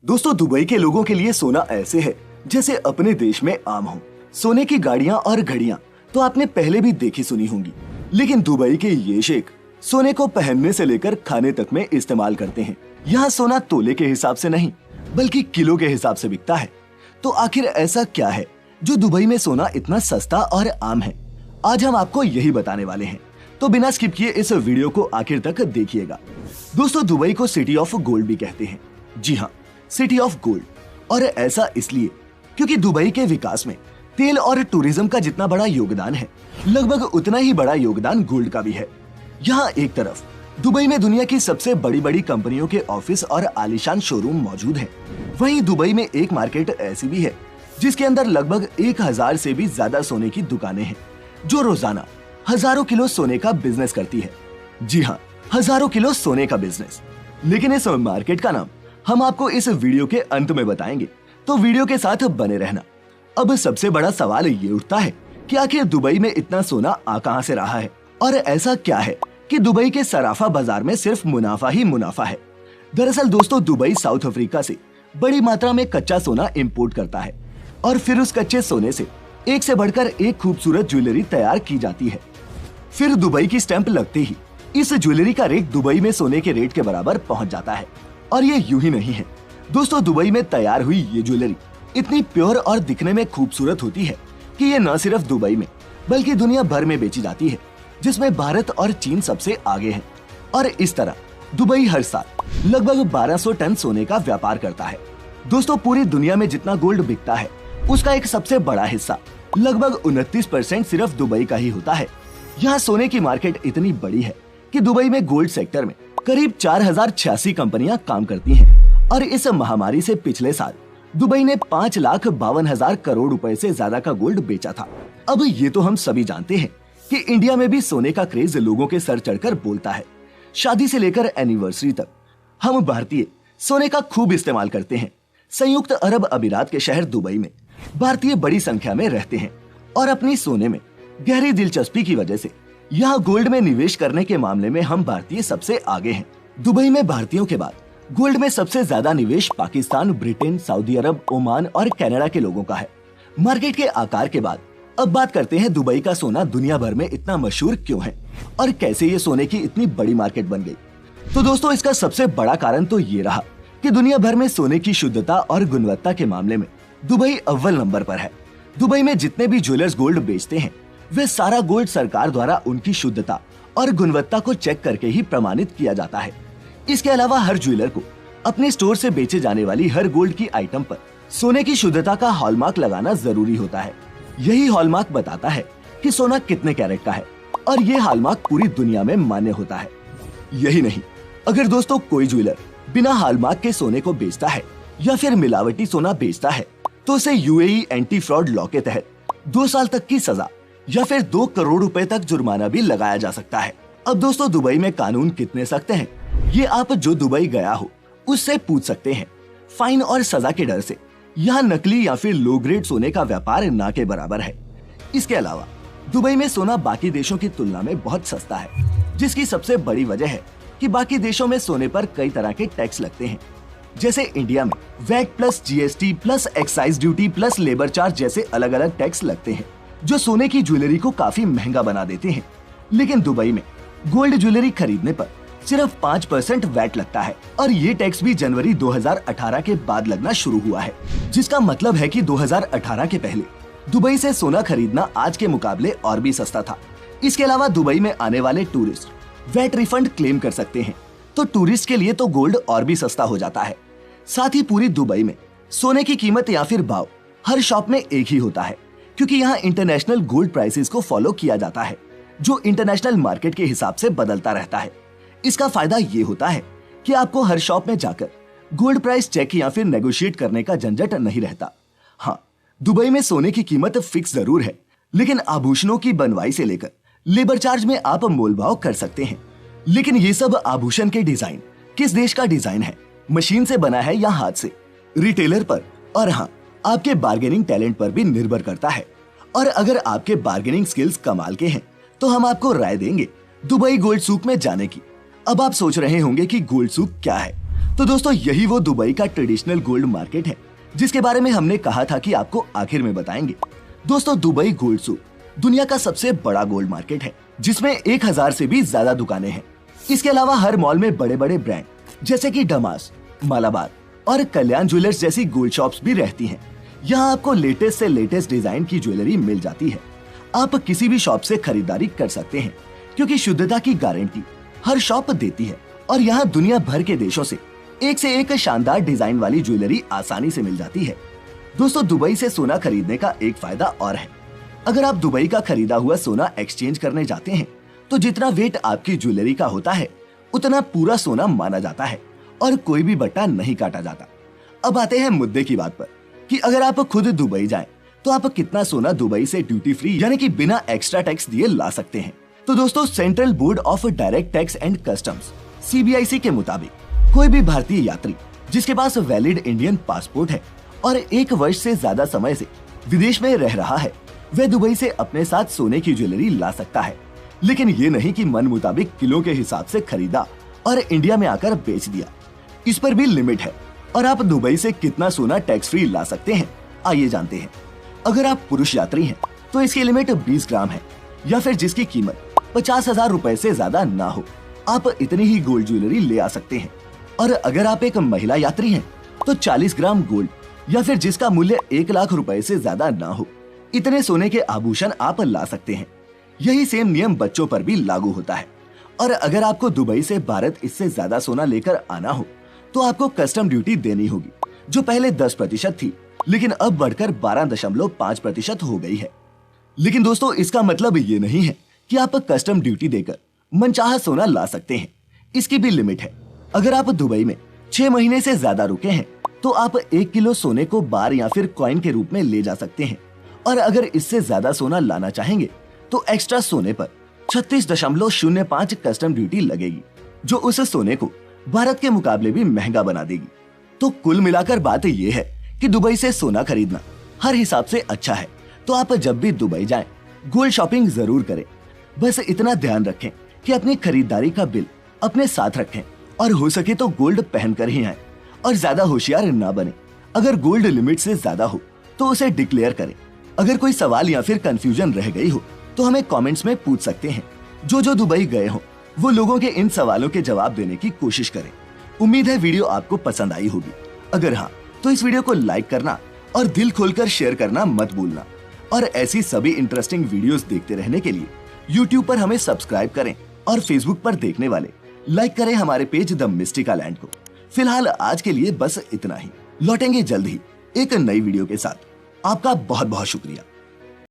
दोस्तों, दुबई के लोगों के लिए सोना ऐसे है जैसे अपने देश में आम हो। सोने की गाड़ियां और घड़ियां तो आपने पहले भी देखी सुनी होंगी, लेकिन दुबई के ये शेख सोने को पहनने से लेकर खाने तक में इस्तेमाल करते हैं। यहाँ सोना तोले के हिसाब से नहीं बल्कि किलो के हिसाब से बिकता है। तो आखिर ऐसा क्या है जो दुबई में सोना इतना सस्ता और आम है? आज हम आपको यही बताने वाले हैं, तो बिना स्किप किए इस वीडियो को आखिर तक देखिएगा। दोस्तों, दुबई को सिटी ऑफ गोल्ड भी कहते हैं। जी हाँ, सिटी ऑफ गोल्ड। और ऐसा इसलिए क्योंकि दुबई के विकास में तेल और टूरिज्म का जितना बड़ा योगदान है, लगभग उतना ही बड़ा योगदान गोल्ड का भी है। यहाँ एक तरफ दुबई में दुनिया की सबसे बड़ी बड़ी कंपनियों के ऑफिस और आलीशान शोरूम मौजूद हैं। वहीं दुबई में एक मार्केट ऐसी भी है जिसके अंदर लगभग 1000 से भी ज्यादा सोने की दुकानें हैं, जो रोजाना हजारों किलो सोने का बिजनेस करती है। जी हाँ, हजारों किलो सोने का बिजनेस। लेकिन इस मार्केट का नाम हम आपको इस वीडियो के अंत में बताएंगे, तो वीडियो के साथ बने रहना। अब सबसे बड़ा सवाल ये उठता है कि आखिर दुबई में इतना सोना आ कहां से रहा है, और ऐसा क्या है कि दुबई के सराफा बाजार में सिर्फ मुनाफा ही मुनाफा है। दरअसल दोस्तों, दुबई साउथ अफ्रीका से बड़ी मात्रा में कच्चा सोना इंपोर्ट करता है और फिर उस कच्चे सोने से एक से बढ़कर एक खूबसूरत ज्वेलरी तैयार की जाती है। फिर दुबई की स्टैंप लगते ही इस ज्वेलरी का रेट दुबई में सोने के रेट के बराबर पहुंच जाता है। और ये यूं ही नहीं है दोस्तों, दुबई में तैयार हुई ये ज्वेलरी इतनी प्योर और दिखने में खूबसूरत होती है कि ये न सिर्फ दुबई में बल्कि दुनिया भर में बेची जाती है, जिसमें भारत और चीन सबसे आगे हैं। और इस तरह दुबई हर साल लगभग 1200 टन सोने का व्यापार करता है। दोस्तों, पूरी दुनिया में जितना गोल्ड बिकता है उसका एक सबसे बड़ा हिस्सा लगभग 29% सिर्फ दुबई का ही होता है। यहाँ सोने की मार्केट इतनी बड़ी है कि दुबई में गोल्ड सेक्टर में करीब 4086 कंपनियां काम करती हैं। और इस महामारी से पिछले साल दुबई ने 5,52,000 करोड़ रुपए से ज्यादा का गोल्ड बेचा था। अब ये तो हम सभी जानते हैं कि इंडिया में भी सोने का क्रेज लोगों के सर चढ़कर बोलता है। शादी से लेकर एनिवर्सरी तक हम भारतीय सोने का खूब इस्तेमाल करते हैं। संयुक्त अरब अमीरात के शहर दुबई में भारतीय बड़ी संख्या में रहते हैं और अपनी सोने में गहरी दिलचस्पी की वजह से यहाँ गोल्ड में निवेश करने के मामले में हम भारतीय सबसे आगे हैं। दुबई में भारतीयों के बाद गोल्ड में सबसे ज्यादा निवेश पाकिस्तान, ब्रिटेन, सऊदी अरब, ओमान और कनाडा के लोगों का है। मार्केट के आकार के बाद अब बात करते हैं दुबई का सोना दुनिया भर में इतना मशहूर क्यों है और कैसे ये सोने की इतनी बड़ी मार्केट बन गई। तो दोस्तों, इसका सबसे बड़ा कारण तो ये रहा कि दुनिया भर में सोने की शुद्धता और गुणवत्ता के मामले में दुबई अव्वल नंबर पर है। दुबई में जितने भी ज्वेलर्स गोल्ड बेचते हैं वे सारा गोल्ड सरकार द्वारा उनकी शुद्धता और गुणवत्ता को चेक करके ही प्रमाणित किया जाता है। इसके अलावा हर ज्वेलर को अपने स्टोर से बेचे जाने वाली हर गोल्ड की आइटम पर सोने की शुद्धता का हॉलमार्क लगाना जरूरी होता है। यही हॉलमार्क बताता है कि सोना कितने कैरेट का है और ये हॉलमार्क पूरी दुनिया में मान्य होता है। यही नहीं, अगर दोस्तों कोई ज्वेलर बिना हॉलमार्क के सोने को बेचता है या फिर मिलावटी सोना बेचता है तो उसे यूएई एंटी फ्रॉड लॉ के तहत 2 साल तक की सजा या फिर 2 करोड़ रुपए तक जुर्माना भी लगाया जा सकता है। अब दोस्तों, दुबई में कानून कितने सख्त हैं, ये आप जो दुबई गया हो उससे पूछ सकते हैं। फाइन और सजा के डर से यहाँ नकली या फिर लो ग्रेड सोने का व्यापार ना के बराबर है। इसके अलावा दुबई में सोना बाकी देशों की तुलना में बहुत सस्ता है, जिसकी सबसे बड़ी वजह है कि बाकी देशों में सोने पर कई तरह के टैक्स लगते हैं। जैसे इंडिया में VAT plus GST plus excise duty plus labour charge जैसे अलग अलग टैक्स लगते हैं, जो सोने की ज्वेलरी को काफी महंगा बना देते हैं। लेकिन दुबई में गोल्ड ज्वेलरी खरीदने पर सिर्फ 5% वैट लगता है और ये टैक्स भी जनवरी 2018 के बाद लगना शुरू हुआ है, जिसका मतलब है कि 2018 के पहले दुबई से सोना खरीदना आज के मुकाबले और भी सस्ता था। इसके अलावा दुबई में आने वाले टूरिस्ट वैट रिफंड क्लेम कर सकते हैं, तो टूरिस्ट के लिए तो गोल्ड और भी सस्ता हो जाता है। साथ ही पूरी दुबई में सोने की कीमत या फिर भाव हर शॉप में एक ही होता है, क्योंकि यहाँ इंटरनेशनल गोल्ड प्राइसेस को फॉलो किया जाता है, जो इंटरनेशनल मार्केट के हिसाब से बदलता रहता है। इसका फायदा ये होता है कि आपको हर शॉप में जाकर गोल्ड प्राइस चेक या फिर नेगोशिएट करने का झंझट नहीं रहता। हाँ, दुबई में सोने की कीमत फिक्स जरूर है, लेकिन आभूषणों की बनवाई से लेकर लेबर चार्ज में आप मोलभाव कर सकते हैं। लेकिन ये सब आभूषण के डिजाइन किस देश का डिजाइन है, मशीन से बना है या हाथ से, रिटेलर पर और हाँ, आपके बार्गेनिंग टैलेंट पर भी निर्भर करता है। और अगर आपके बार्गेनिंग स्किल्स कमाल के हैं तो हम आपको राय देंगे दुबई गोल्ड सूक में जाने की। अब आप सोच रहे होंगे कि गोल्ड सूक क्या है, तो दोस्तों यही वो दुबई का ट्रेडिशनल गोल्ड मार्केट है जिसके बारे में हमने कहा था कि आपको आखिर में बताएंगे। दोस्तों दुबई गोल्ड सूक दुनिया का सबसे बड़ा गोल्ड मार्केट है जिसमें 1000 से भी ज्यादा दुकानें हैं। इसके अलावा हर मॉल में बड़े बड़े ब्रांड जैसे कि डमास, मालाबार और कल्याण ज्वेलर्स जैसी गोल्ड शॉप्स भी रहती हैं। यहाँ आपको लेटेस्ट से लेटेस्ट डिजाइन की ज्वेलरी मिल जाती है। आप किसी भी शॉप से खरीदारी कर सकते हैं क्योंकि शुद्धता की गारंटी हर शॉप देती है और यहाँ दुनिया भर के देशों से एक शानदार डिजाइन वाली ज्वेलरी आसानी से मिल जाती है। दोस्तों दुबई से सोना खरीदने का एक फायदा और है। अगर आप दुबई का खरीदा हुआ सोना एक्सचेंज करने जाते हैं तो जितना वेट आपकी ज्वेलरी का होता है उतना पूरा सोना माना जाता है और कोई भी बट्टा नहीं काटा जाता। अब आते हैं मुद्दे की बात पर कि अगर आप खुद दुबई जाएं तो आप कितना सोना दुबई से ड्यूटी फ्री यानी कि बिना एक्स्ट्रा टैक्स दिए ला सकते हैं। तो दोस्तों central board of direct tax and customs CBIC के मुताबिक कोई भी भारतीय यात्री जिसके पास वैलिड इंडियन पासपोर्ट है और 1 वर्ष से ज्यादा समय से विदेश में रह रहा है वह दुबई से अपने साथ सोने की ज्वेलरी ला सकता है। लेकिन ये नहीं कि मन मुताबिक किलो के हिसाब से खरीदा और इंडिया में आकर बेच दिया। इस पर भी लिमिट है और आप दुबई से कितना सोना टैक्स फ्री ला सकते हैं आइए जानते हैं। अगर आप पुरुष यात्री हैं तो इसकी लिमिट 20 ग्राम है या फिर जिसकी कीमत 50,000 रुपए से ज्यादा ना हो आप इतनी ही गोल्ड ज्वेलरी ले आ सकते हैं। और अगर आप एक महिला यात्री हैं तो 40 ग्राम गोल्ड या फिर जिसका मूल्य 1 लाख रुपए से ज्यादा ना हो इतने सोने के आभूषण आप ला सकते हैं। यही सेम नियम बच्चों पर भी लागू होता है। और अगर आपको दुबई से भारत इससे ज्यादा सोना लेकर आना हो तो आपको कस्टम ड्यूटी देनी होगी जो पहले 10% थी लेकिन अब बढ़कर 12.5% हो गई है। लेकिन दोस्तों इसका मतलब ये नहीं है कि आप कस्टम ड्यूटी देकर मनचाहा सोना ला सकते हैं। इसकी भी लिमिट है। अगर आप दुबई में 6 महीने से ज्यादा रुके हैं तो आप 1 किलो सोने को बार या फिर कॉइन के रूप में ले जा सकते हैं। और अगर इससे ज्यादा सोना लाना चाहेंगे तो एक्स्ट्रा सोने पर 36.05 कस्टम ड्यूटी लगेगी जो उस सोने को भारत के मुकाबले भी महंगा बना देगी। तो कुल मिलाकर बात यह है कि दुबई से सोना खरीदना हर हिसाब से अच्छा है। तो आप जब भी दुबई जाएं गोल्ड शॉपिंग जरूर करें। बस इतना ध्यान रखें कि अपनी खरीदारी का बिल अपने साथ रखें और हो सके तो गोल्ड पहनकर ही आएं और ज्यादा होशियार ना बने। अगर गोल्ड लिमिट से ज्यादा हो तो उसे डिक्लेयर करें। अगर कोई सवाल या फिर कंफ्यूजन रह गई हो तो हमें कमेंट्स में पूछ सकते हैं। जो दुबई गए हो वो लोगों के इन सवालों के जवाब देने की कोशिश करें। उम्मीद है वीडियो आपको पसंद आई होगी। अगर हाँ तो इस वीडियो को लाइक करना और दिल खोलकर शेयर करना मत भूलना। और ऐसी सभी इंटरेस्टिंग वीडियोस देखते रहने के लिए YouTube पर हमें सब्सक्राइब करें और Facebook पर देखने वाले लाइक करें हमारे पेज द मिस्टिका लैंड को। फिलहाल आज के लिए बस इतना ही। लौटेंगे जल्द ही एक नई वीडियो के साथ। आपका बहुत बहुत शुक्रिया।